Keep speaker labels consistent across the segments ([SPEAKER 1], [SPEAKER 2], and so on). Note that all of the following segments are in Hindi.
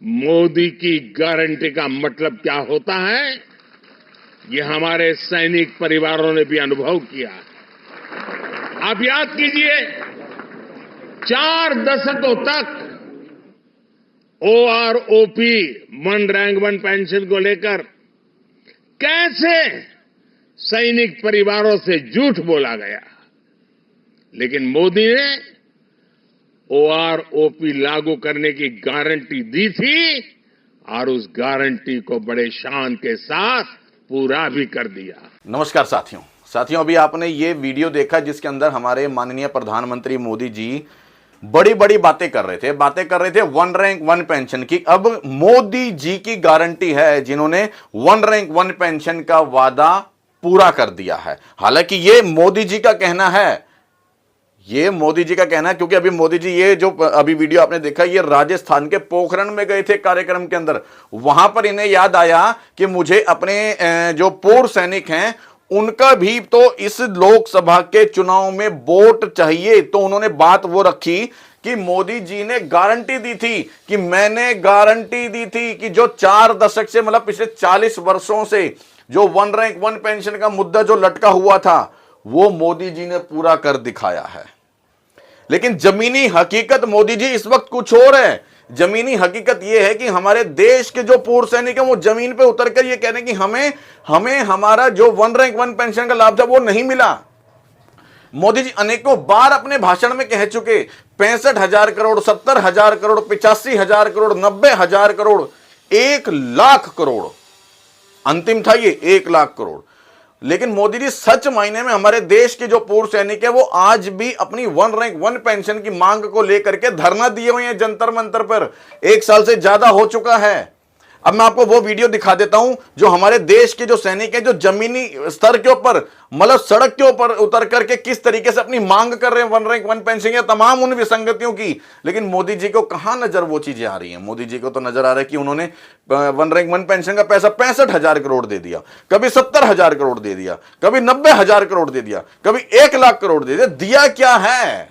[SPEAKER 1] मोदी की गारंटी का मतलब क्या होता है, ये हमारे सैनिक परिवारों ने भी अनुभव किया है। आप याद कीजिए, 4 दशकों तक OROP, one rank one pension को लेकर कैसे सैनिक परिवारों से झूठ बोला गया, लेकिन मोदी ने ओआरओपी लागू करने की गारंटी दी थी और उस गारंटी को बड़े शान के साथ पूरा भी कर दिया।
[SPEAKER 2] नमस्कार साथियों, अभी आपने ये वीडियो देखा जिसके अंदर हमारे माननीय प्रधानमंत्री मोदी जी बड़ी बड़ी बातें कर रहे थे वन रैंक वन पेंशन की। अब मोदी जी की गारंटी है जिन्होंने वन रैंक वन पेंशन का वादा पूरा कर दिया है। हालांकि ये मोदी जी का कहना है, क्योंकि अभी मोदी जी ये जो अभी वीडियो आपने देखा, ये राजस्थान के पोखरण में गए थे कार्यक्रम के अंदर। वहां पर इन्हें याद आया कि मुझे अपने जो पूर्व सैनिक हैं उनका भी तो इस लोकसभा के चुनाव में वोट चाहिए। तो उन्होंने बात वो रखी कि मोदी जी ने गारंटी दी थी कि मैंने गारंटी दी थी कि जो 4 दशक से, मतलब पिछले 40 वर्षों से जो वन रैंक वन पेंशन का मुद्दा जो लटका हुआ था वो मोदी जी ने पूरा कर दिखाया है। लेकिन जमीनी हकीकत मोदी जी इस वक्त कुछ और है। जमीनी हकीकत यह है कि हमारे देश के जो पूर्व सैनिक हैं वो जमीन पे उतरकर ये कह रहे हैं कि हमें हमारा जो वन रैंक वन पेंशन का लाभ था वो नहीं मिला। मोदी जी अनेकों बार अपने भाषण में कह चुके 65,000 करोड़, 70,000 करोड़, 85,000 करोड़, 90,000 करोड़, 1 लाख करोड़, अंतिम था ये 1 लाख करोड़। लेकिन मोदी जी सच मायने में हमारे देश के जो पूर्व सैनिक है वो आज भी अपनी वन रैंक वन पेंशन की मांग को लेकर के धरना दिए हुए हैं जंतर मंतर पर। 1 साल से ज्यादा हो चुका है। अब मैं आपको वो वीडियो दिखा देता हूं जो हमारे देश के जो सैनिक हैं, जो जमीनी स्तर के ऊपर, मतलब सड़क के ऊपर उतर करके किस तरीके से अपनी मांग कर रहे हैं वन रैंक वन पेंशन या तमाम उन विसंगतियों की। लेकिन मोदी जी को कहां नजर वो चीजें आ रही हैं। मोदी जी को तो नजर आ रहा है कि उन्होंने वन रैंक वन पेंशन का पैसा 65,000 करोड़ दे दिया, कभी 70,000 करोड़ दे दिया, कभी 90,000 करोड़ दे दिया, कभी 1 लाख करोड़ दे दिया। दिया क्या है?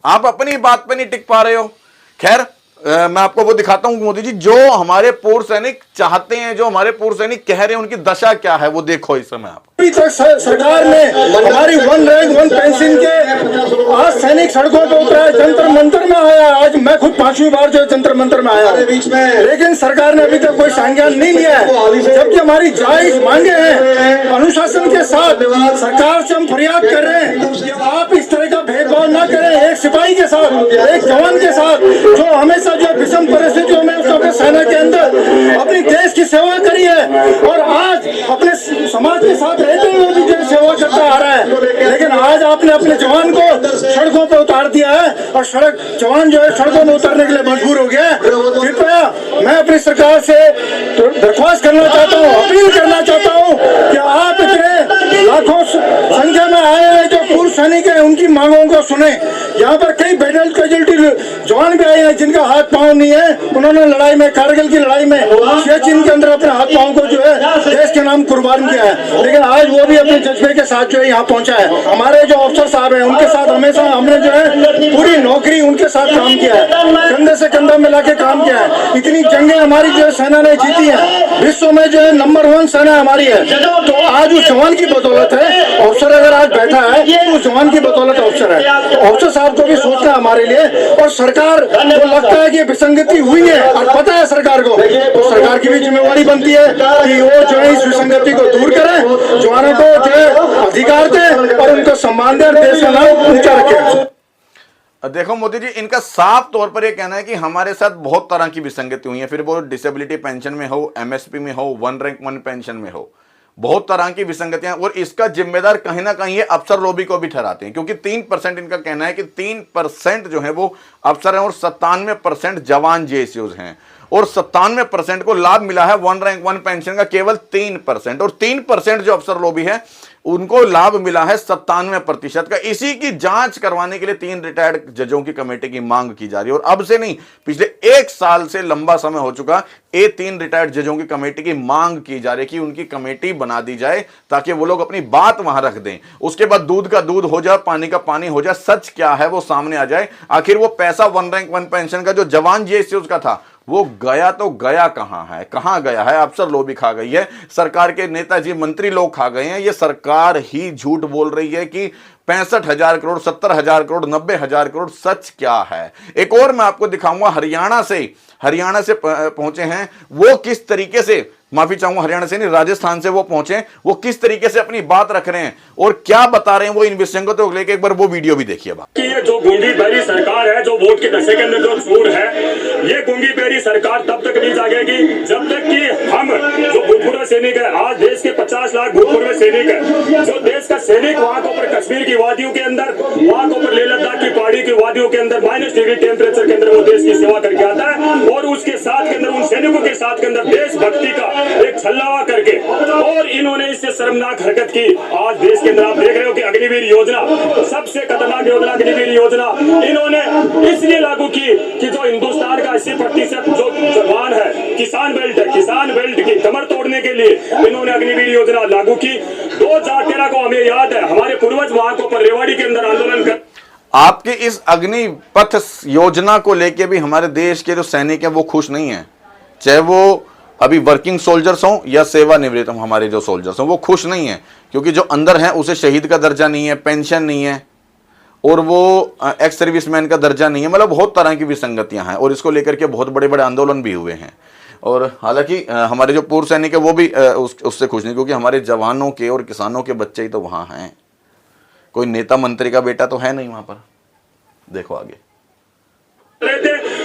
[SPEAKER 2] आप अपनी बात पे नहीं टिक पा रहे हो। खैर, मैं आपको वो दिखाता हूं मोदी जी जो हमारे पूर्व सैनिक चाहते हैं, जो हमारे पूर्व सैनिक कह रहे हैं, उनकी दशा क्या है वो देखो इस समय आप।
[SPEAKER 3] अभी तक सरकार ने हमारी वन रैंक वन पेंशन के आज सैनिक सड़कों पर उतरा है, जंतर मंतर में आया। आज मैं खुद 5वीं बार जो जंतर मंतर में आया, लेकिन सरकार ने अभी तक कोई संज्ञान नहीं लिया है। जबकि हमारी जायज मांगे हैं, अनुशासन के साथ सरकार से हम फरियाद कर रहे हैं कि आप इस तरह का भेदभाव ना करें। एक सिपाही के साथ, एक जवान के साथ जो हमेशा जो विषम परिस्थितियों में उसने सेना के अंदर अपनी देश की सेवा करी है और आज अपने समाज के साथ रहते हुए भी जो सेवा करता आ रहा है, लेकिन आज आपने अपने जवान को सड़कों पर उतार दिया है और जवान जो है सड़कों में उतरने के लिए मजबूर हो गया है। कृपया मैं अपनी सरकार से दरख्वास्त करना चाहता हूँ, अपील करना चाहता हूँ कि आप इतने लाखों संख्या में आए हैं जो पूर्व सैनिक है, उनकी मांगों को सुने। यहाँ पर कई बैटल कैजुअल्टी जवान भी आए हैं जिनका हाथ पांव नहीं है। उन्होंने लड़ाई में, कारगिल की लड़ाई में सियाचिन के अंदर अपने हाथ पांव को जो है देश के नाम कुर्बान किया है, लेकिन आज वो भी अपने जज्बे के साथ जो है यहाँ पहुंचा है। हमारे जो अफसर साहब हैं उनके साथ हमेशा हमने जो है पूरी नौकरी उनके साथ काम किया है, कंधे से कंधा मिला के काम किया है। इतनी जंगें हमारी जो है सेना ने जीती है, विश्व में जो है नंबर 1 सेना हमारी है। तो आज उस जवान की बदौलत है, अफसर अगर आज बैठा है तो उस जवान की बदौलत अफसर है। तो अफसर साहब को भी सोचना है हमारे लिए। और सरकार को लगता है कि विसंगति हुई है और पता है सरकार को, तो सरकार की भी जिम्मेवारी बनती है कि वो जो है इस विसंगति को दूर करें, जवानों को जो है अधिकार दें और उनको सम्मान दें, देश का नाम ऊंचा रखें।
[SPEAKER 2] देखो मोदी जी, इनका साफ तौर पर यह कहना है कि हमारे साथ बहुत तरह की विसंगति हुई है, फिर वो डिसेबिलिटी पेंशन में हो, एमएसपी में हो, वन रैंक वन पेंशन में हो, बहुत तरह की विसंगतियां। और इसका जिम्मेदार कहीं ना कहीं ये अफसर लॉबी को भी ठहराते हैं, क्योंकि 3% इनका कहना है कि 3% जो है वो अफसर हैं और 97% जवान जेएसयूज हैं। और 97% को लाभ मिला है वन रैंक वन पेंशन का केवल 3%, और 3% जो अफसर लॉबी है उनको लाभ मिला है 97% का। इसी की जांच करवाने के लिए 3 रिटायर्ड जजों की कमेटी की मांग की जा रही है। और अब से नहीं, पिछले 1 साल से लंबा समय हो चुका, ये 3 रिटायर्ड जजों की कमेटी की मांग की जा रही है कि उनकी कमेटी बना दी जाए ताकि वो लोग अपनी बात वहां रख दें। उसके बाद दूध का दूध हो जाए, पानी का पानी हो जाए, सच क्या है वो सामने आ जाए। आखिर वो पैसा वन रैंक वन पेंशन का जो जवान जेएसयूज का था वो गया तो गया कहां है, कहां गया है? अफसर लोभी खा गई है, सरकार के नेताजी मंत्री लोग खा गए हैं। ये सरकार ही झूठ बोल रही है कि 65,000 करोड़, 70,000 करोड़, 90,000 करोड़। सच क्या है? एक और मैं आपको दिखाऊंगा, हरियाणा से पहुंचे हैं वो, किस तरीके से, माफी चाहूंगा, हरियाणा से नहीं, राजस्थान से वो पहुंचे, वो किस तरीके से अपनी बात रख रहे हैं और क्या बता रहे हैं वो इन विषयों को लेकर। एक बार वो वीडियो भी देखिए।
[SPEAKER 4] ये जो गूंगी बहरी सरकार है, जो वोट के नशे के अंदर जो चूर है, ये गूंगी बहरी सरकार तब तक नहीं जागेगी जब तक कि हम जो भूतपूर्व सैनिक है, आज देश के 50 लाख भूतपूर्व सैनिक है, जो देश का सैनिक वहां के ऊपर कश्मीर की वादियों के अंदर, वहां के ऊपर लेह लद्दाख की पहाड़ी की वादियों के अंदर -डिग्री टेम्परेचर के अंदर वो देश की सेवा करके आता है, और उसके साथ के अंदर, उन सैनिकों के साथ के अंदर देशभक्ति का एक छल्लावा करके, और इन्होंने इससे शर्मनाक हरकत की। आज देश के अंदर आप देख रहे हो कि अग्निवीर योजना, सबसे खतरनाक योजना अग्निवीर योजना इन्होंने इसलिए लागू की कि जो हिंदुस्तान का 80% जो जवान है, किसान बेल्ट है, किसान बेल्ट की कमर तोड़ने के लिए इन्होंने अग्निवीर योजना लागू की। 2013 को हमें याद है, हमारे पूर्वज वहां को रेवाड़ी के अंदर आंदोलन कर।
[SPEAKER 2] आपके इस अग्निपथ योजना को लेके भी हमारे देश के जो सैनिक हैं वो खुश नहीं है, चाहे वो अभी वर्किंग सोल्जर्स हों या सेवानिवृत्त हों। हमारे जो सोल्जर्स हों वो खुश नहीं है, क्योंकि जो अंदर है उसे शहीद का दर्जा नहीं है, पेंशन नहीं है, और वो एक्स सर्विसमैन का दर्जा नहीं है। मतलब बहुत तरह की विसंगतियां हैं, और इसको लेकर के बहुत बड़े बड़े आंदोलन भी हुए हैं। और हालांकि हमारे जो पूर्व सैनिक है वो भी उससे खुश नहीं, क्योंकि हमारे जवानों के और किसानों के बच्चे ही तो वहां हैं, कोई नेता मंत्री का बेटा तो है नहीं वहां पर। देखो आगे।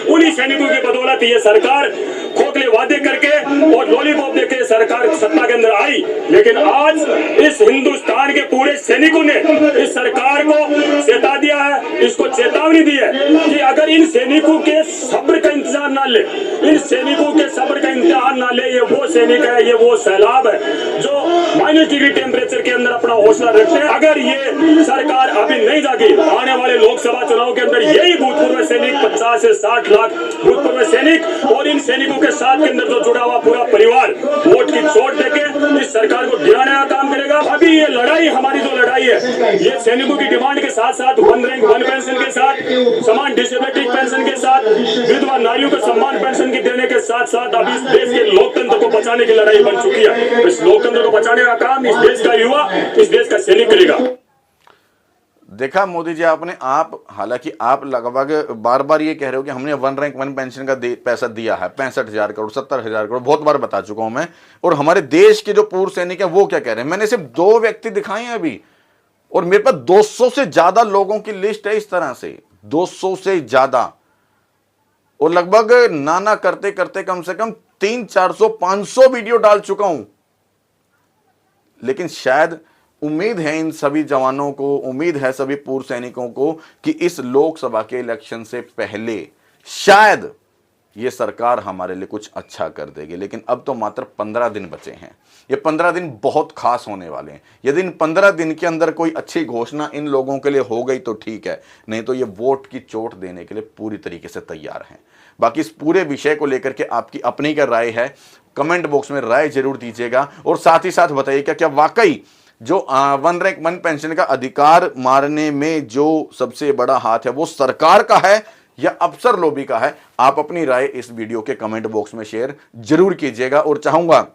[SPEAKER 4] उन्हीं सैनिकों की बदौलत ये सरकार खोखले वादे करके और लॉलीपॉप देके सरकार सत्ता के अंदर आई, लेकिन आज इस हिंदुस्तान के पूरे सैनिकों ने इस सरकार को चेता दिया है, इसको चेतावनी दी है कि अगर इन सैनिकों के सब्र का इंतजार ना ले, इन सैनिकों के सब्र का इम्तिहान ना ले, ये वो सैनिक है, ये वो सैलाब है जो -डिग्री टेम्परेचर के अंदर अपना हौसला रखते हैं। अगर ये सरकार अभी नहीं जागी, आने वाले लोकसभा चुनाव के अंदर यही भूतपूर्व सैनिक 50 से 60 लाख भूतपूर्व सैनिक और इन सैनिकों के साथ के अंदर जो जुड़ा हुआ पूरा परिवार वोट की चोट देके इस सरकार को गिराने का काम करेगा। अभी ये लड़ाई, हमारी जो लड़ाई है, ये सैनिकों की डिमांड के साथ साथ 1 रैंक 1 पेंशन के साथ, समान डिसेबिलिटी पेंशन के साथ, विधवा नारियों को सम्मान पेंशन की देने के साथ साथ अभी इस देश के लोकतंत्र को बचाने की लड़ाई बन चुकी है। इस लोकतंत्र को बचाने का काम इस देश का युवा, इस देश का सैनिक करेगा।
[SPEAKER 2] देखा मोदी जी आपने, आप हालांकि आप लगभग बार बार ये कह रहे हो कि हमने 1 रैंक 1 पेंशन का पैसा दिया है, 65,000 करोड़, 70,000 करोड़, बहुत बार बता चुका हूं मैं। और हमारे देश के जो पूर्व सैनिक है वो क्या कह रहे हैं? मैंने सिर्फ 2 व्यक्ति दिखाए हैं अभी, और मेरे पास 200 से ज्यादा लोगों की लिस्ट है। इस तरह से 200 से ज्यादा, और लगभग नाना करते करते कम से कम 300, 400, 500 वीडियो डाल चुका हूं। लेकिन शायद उम्मीद है इन सभी जवानों को, उम्मीद है सभी पूर्व सैनिकों को कि इस लोकसभा के इलेक्शन से पहले शायद ये सरकार हमारे लिए कुछ अच्छा कर देगी। लेकिन अब तो मात्र 15 दिन बचे हैं। ये 15 दिन बहुत खास होने वाले हैं। यदि इन 15 दिन के अंदर कोई अच्छी घोषणा इन लोगों के लिए हो गई तो ठीक है, नहीं तो ये वोट की चोट देने के लिए पूरी तरीके से तैयार हैं। बाकी इस पूरे विषय को लेकर के आपकी अपनी क्या राय है, कमेंट बॉक्स में राय जरूर दीजिएगा। और साथ ही साथ बताइए क्या वाकई जो 1 रैंक 1 पेंशन का अधिकार मारने में जो सबसे बड़ा हाथ है वो सरकार का है या अफसर लोभी का है? आप अपनी राय इस वीडियो के कमेंट बॉक्स में शेयर जरूर कीजिएगा। और चाहूंगा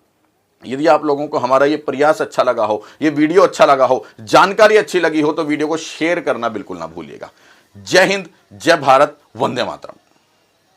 [SPEAKER 2] यदि आप लोगों को हमारा ये प्रयास अच्छा लगा हो, ये वीडियो अच्छा लगा हो, जानकारी अच्छी लगी हो, तो वीडियो को शेयर करना बिल्कुल ना भूलिएगा। जय हिंद, जय भारत, वंदे मातरम।